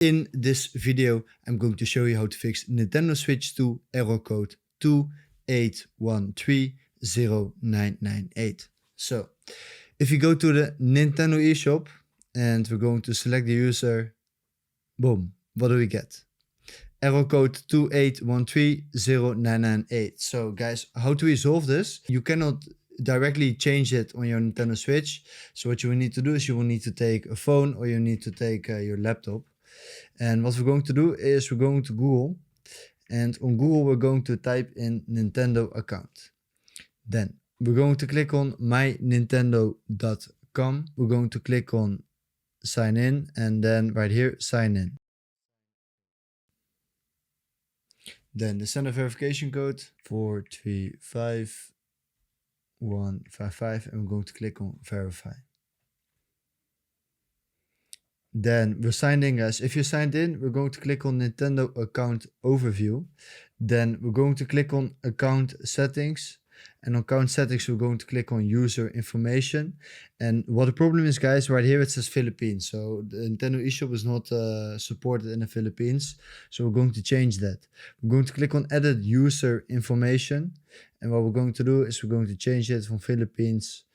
In this video, I'm going to show you how to fix Nintendo Switch 2 error code 2813098. So, if you go to the Nintendo eShop and we're going to select the user, boom, what do we get? Error code 2813098. So guys, how to resolve this? You cannot directly change it on your Nintendo Switch. So what you will need to do is you will need to take a phone or you need to take your laptop. And what we're going to do is we're going to Google, and on Google we're going to type in Nintendo account. Then we're going to click on mynintendo.com. We're going to click on sign in, and then right here sign in. Then the sender verification code 435155, and we're going to click on verify. Then we're signed in, guys. If you signed in, we're going to click on Nintendo account overview. Then we're going to click on account settings, and on account settings we're going to click on user information. And what the problem is, guys, right here it says Philippines, so the Nintendo eShop is not supported in the Philippines, so we're going to change that. We're going to click on edit user information, and what we're going to do is we're going to change it from Philippines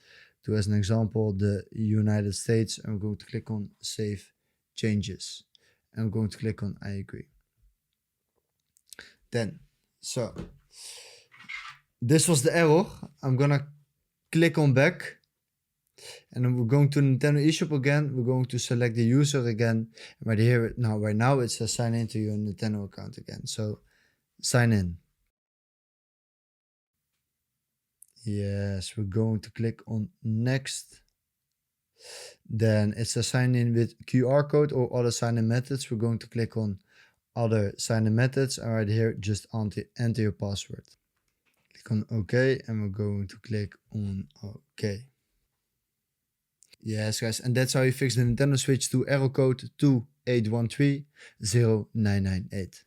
to, as an example, the United States, and we're going to click on save changes, and we're going to click on I agree. Then, so this was the error. I'm gonna click on back, and then we're going to Nintendo eShop again. We're going to select the user again, and right here now, right now it says sign into your Nintendo account again. So sign in. Yes, we're going to click on next. Then it says sign in with QR code or other sign-in methods. We're going to click on other sign-in methods, and right here just enter your password. Click on OK, and we're going to click on OK. Yes, guys, and that's how you fix the Nintendo Switch 2 error code 2813098.